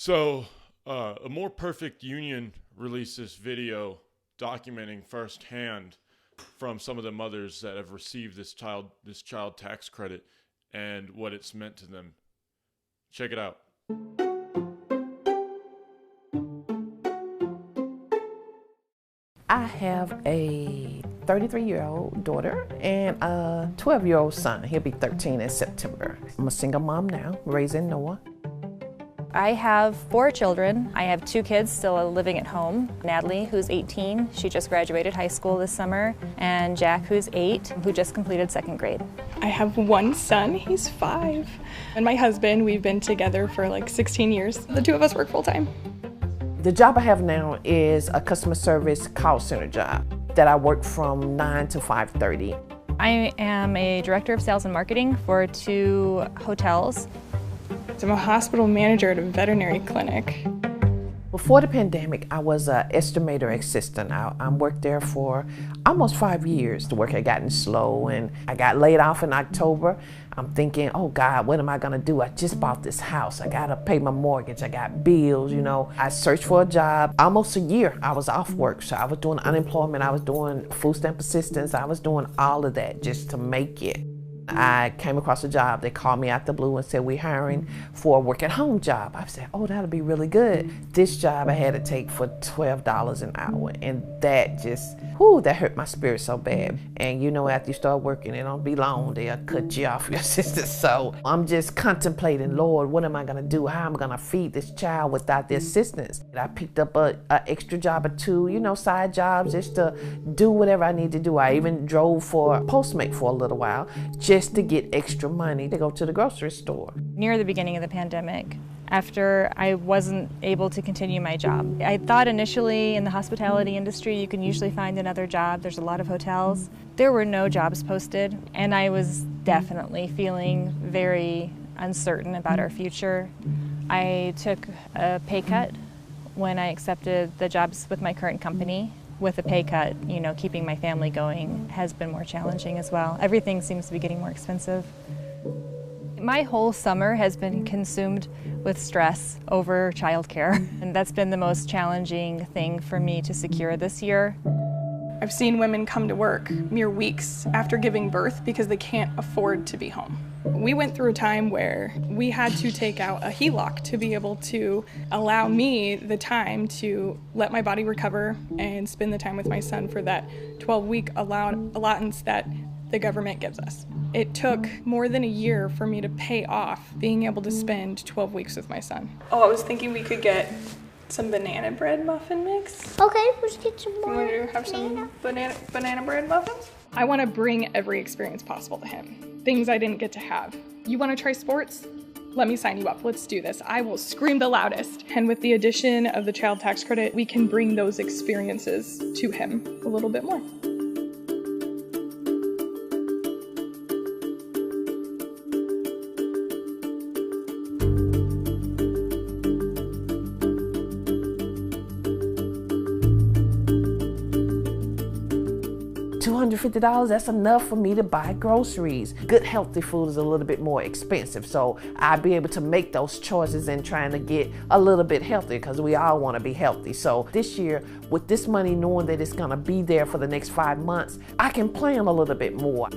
So, A More Perfect Union released this video documenting firsthand from some of the mothers that have received this child tax credit and what it's meant to them. Check it out. I have a 33-year-old daughter and a 12-year-old son. He'll be 13 in September. I'm a single mom now, raising Noah. I have 4 children. I have 2 kids still living at home. Natalie, who's 18, she just graduated high school this summer, and Jack, who's 8, who just completed 2nd grade. I have 1 son, he's 5. And my husband, we've been together for like 16 years. The 2 of us work full time. The job I have now is a customer service call center job that I work from 9 to 5:30. I am a director of sales and marketing for 2 hotels. I'm a hospital manager at a veterinary clinic. Before the pandemic, I was an estimator assistant. I worked there for almost 5 years. The work had gotten slow and I got laid off in October. I'm thinking, oh God, what am I gonna do? I just bought this house. I gotta pay my mortgage. I got bills, you know. I searched for a job. Almost a year I was off work. So I was doing unemployment. I was doing food stamp assistance. I was doing all of that just to make it. I came across a job. They called me out the blue and said, we're hiring for a work at home job. I said, oh, that'll be really good. This job I had to take for $12 an hour. And that just, that hurt my spirit so bad. And you know, after you start working, it don't be long, they'll cut you off your assistance. So I'm just contemplating, Lord, what am I gonna do? How am I gonna feed this child without the assistance? And I picked up an extra job or 2, you know, side jobs just to do whatever I need to do. I even drove for Postmate for a little while, just to get extra money to go to the grocery store. Near the beginning of the pandemic, after I wasn't able to continue my job, I thought initially in the hospitality industry you can usually find another job. There's a lot of hotels. There were no jobs posted, and I was definitely feeling very uncertain about our future. I took a pay cut when I accepted the jobs with my current company. With a pay cut, you know, keeping my family going has been more challenging as well. Everything seems to be getting more expensive. My whole summer has been consumed with stress over childcare, and that's been the most challenging thing for me to secure this year. I've seen women come to work mere weeks after giving birth because they can't afford to be home. We went through a time where we had to take out a HELOC to be able to allow me the time to let my body recover and spend the time with my son for that 12-week allowance that the government gives us. It took more than a year for me to pay off being able to spend 12 weeks with my son. Oh, I was thinking we could get some banana bread muffin mix. Okay, let's get some more. You want to have some banana bread muffins? I want to bring every experience possible to him. Things I didn't get to have. You want to try sports? Let me sign you up. Let's do this. I will scream the loudest. And with the addition of the child tax credit, we can bring those experiences to him a little bit more. $250, that's enough for me to buy groceries. Good healthy food is a little bit more expensive, so I'll be able to make those choices and trying to get a little bit healthier because we all want to be healthy. So this year, with this money, knowing that it's gonna be there for the next 5 months, I can plan a little bit more.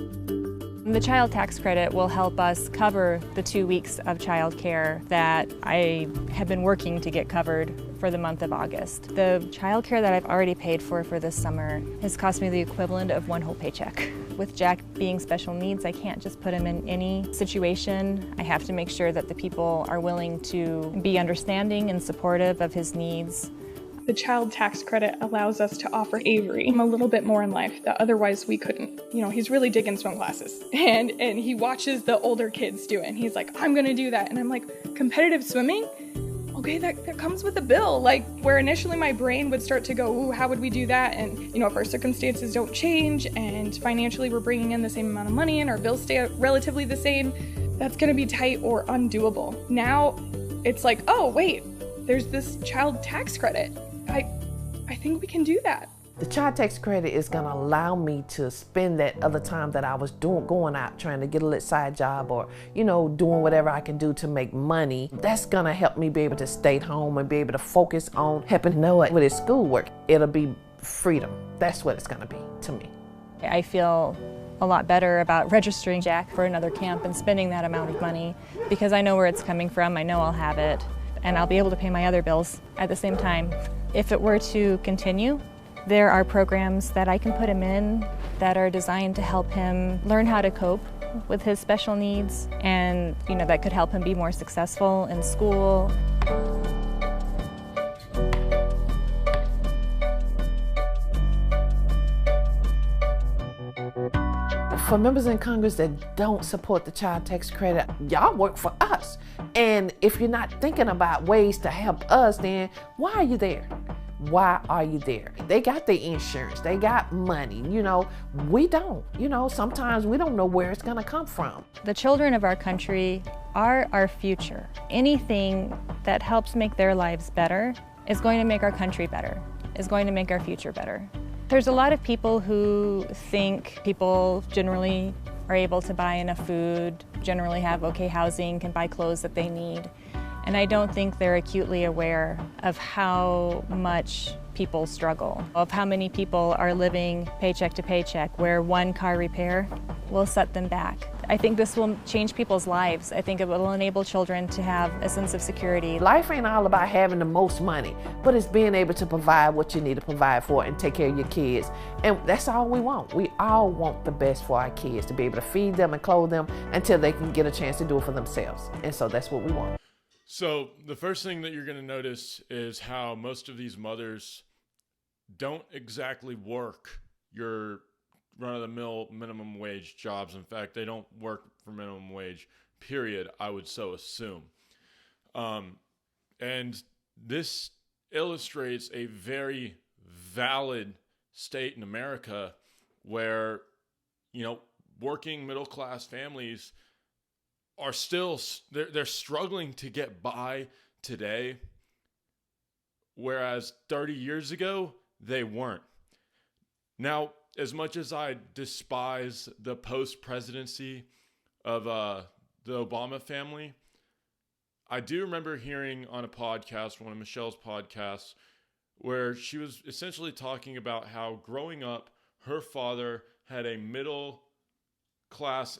The child tax credit will help us cover the 2 weeks of child care that I have been working to get covered for the month of August. The child care that I've already paid for this summer has cost me the equivalent of 1 whole paycheck. With Jack being special needs, I can't just put him in any situation. I have to make sure that the people are willing to be understanding and supportive of his needs. The child tax credit allows us to offer Avery a little bit more in life that otherwise we couldn't. You know, he's really digging swim classes and he watches the older kids do it and he's like, I'm gonna do that. And I'm like, competitive swimming? Okay, that comes with a bill. Like where initially my brain would start to go, ooh, how would we do that? And you know, if our circumstances don't change and financially we're bringing in the same amount of money and our bills stay relatively the same, that's gonna be tight or undoable. Now it's like, oh wait, there's this child tax credit. I think we can do that. The child tax credit is gonna allow me to spend that other time that I was going out trying to get a little side job or, doing whatever I can do to make money. That's gonna help me be able to stay home and be able to focus on helping Noah with his schoolwork. It'll be freedom. That's what it's gonna be to me. I feel a lot better about registering Jack for another camp and spending that amount of money because I know where it's coming from, I know I'll have it, and I'll be able to pay my other bills at the same time. If it were to continue, there are programs that I can put him in that are designed to help him learn how to cope with his special needs and, that could help him be more successful in school. For members in Congress that don't support the child tax credit, y'all work for us. And if you're not thinking about ways to help us, then why are you there? Why are you there? They got the insurance, they got money, we don't. Sometimes we don't know where it's gonna come from. The children of our country are our future. Anything that helps make their lives better is going to make our country better, is going to make our future better. There's a lot of people who think people generally are able to buy enough food, generally have okay housing, can buy clothes that they need. And I don't think they're acutely aware of how much people struggle, of how many people are living paycheck to paycheck, where one car repair will set them back. I think this will change people's lives. I think it will enable children to have a sense of security. Life ain't all about having the most money, but it's being able to provide what you need to provide for and take care of your kids. And that's all we want. We all want the best for our kids, to be able to feed them and clothe them until they can get a chance to do it for themselves. And so that's what we want. So the first thing that you're going to notice is how most of these mothers don't exactly work your run-of-the-mill minimum wage jobs. In fact, they don't work for minimum wage, period, I would so assume. And this illustrates a very valid state in America where, working middle-class families are still, they're struggling to get by today, whereas 30 years ago, they weren't. Now, as much as I despise the post-presidency of the Obama family, I do remember hearing on a podcast, one of Michelle's podcasts, where she was essentially talking about how growing up, her father had a middle-class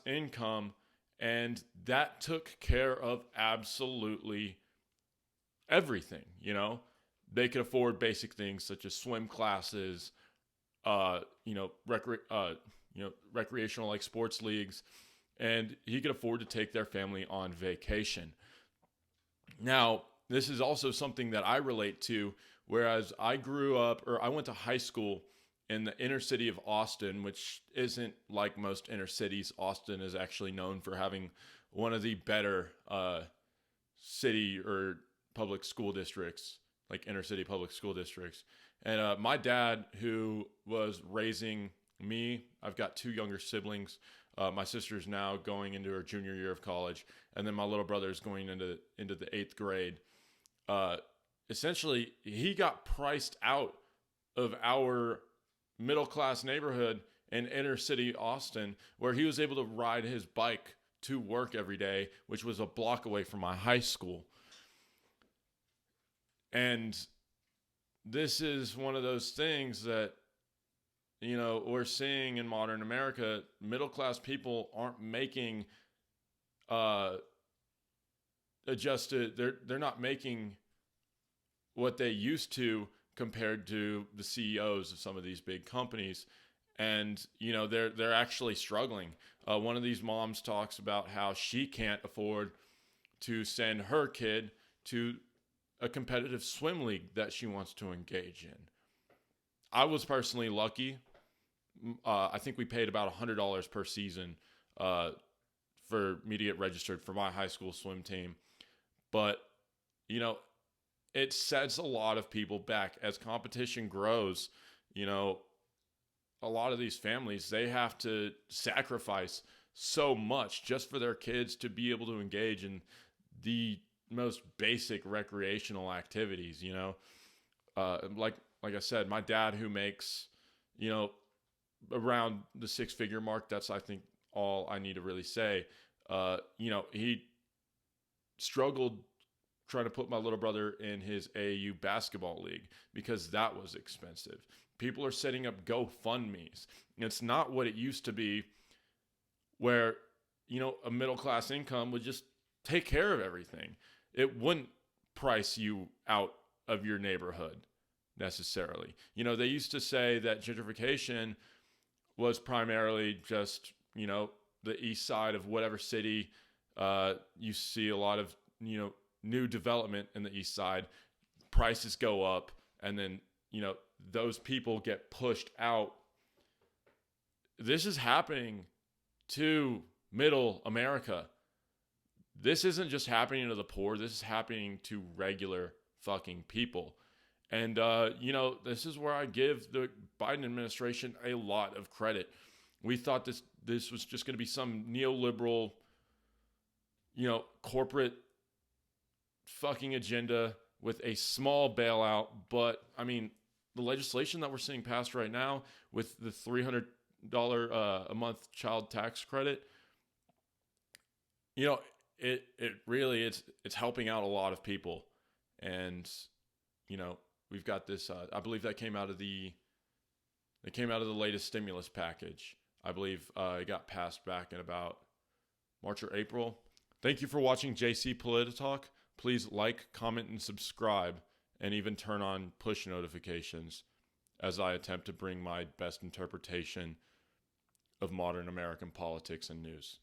income, and that took care of absolutely everything, They could afford basic things such as swim classes, recreational like sports leagues, and he could afford to take their family on vacation. Now, this is also something that I relate to, whereas I went to high school in the inner city of Austin, which isn't like most inner cities. Austin is actually known for having one of the better city or public school districts, like inner city public school districts. And my dad, who was raising me, I've got two younger siblings. My sister's now going into her junior year of college, and then my little brother is going into the 8th grade. Essentially, he got priced out of our middle-class neighborhood in inner city Austin, where he was able to ride his bike to work every day, which was a block away from my high school. And this is one of those things that, we're seeing in modern America. Middle-class people aren't making they're not making what they used to compared to the CEOs of some of these big companies. And, they're actually struggling. One of these moms talks about how she can't afford to send her kid to a competitive swim league that she wants to engage in. I was personally lucky. I think we paid about $100 per season for me to get registered for my high school swim team. But, it sets a lot of people back. As competition grows, a lot of these families, they have to sacrifice so much just for their kids to be able to engage in the most basic recreational activities, like like I said, my dad who makes, you know, around the six-figure mark, that's, I think, all I need to really say. You know, he struggled trying to put my little brother in his AAU basketball league because that was expensive. People are setting up GoFundMes. It's not what it used to be where, you know, a middle-class income would just take care of everything. It wouldn't price you out of your neighborhood necessarily. You know, they used to say that gentrification was primarily just, you know, the east side of whatever city. You see a lot of, you know, new development in the east side. Prices go up, and then, you know, those people get pushed out. This is happening to middle America. This isn't just happening to the poor. This is happening to regular fucking people. And, you know, this is where I give the Biden administration a lot of credit. We thought this was just going to be some neoliberal, you know, corporate fucking agenda with a small bailout. But, I mean, the legislation that we're seeing passed right now with the $300 a month child tax credit, you know, it really, it's helping out a lot of people. And, you know, we've got this, I believe that came out of the latest stimulus package. I believe it got passed back in about March or April. Thank you for watching JC Polititalk. Please like, comment, and subscribe, and even turn on push notifications as I attempt to bring my best interpretation of modern American politics and news.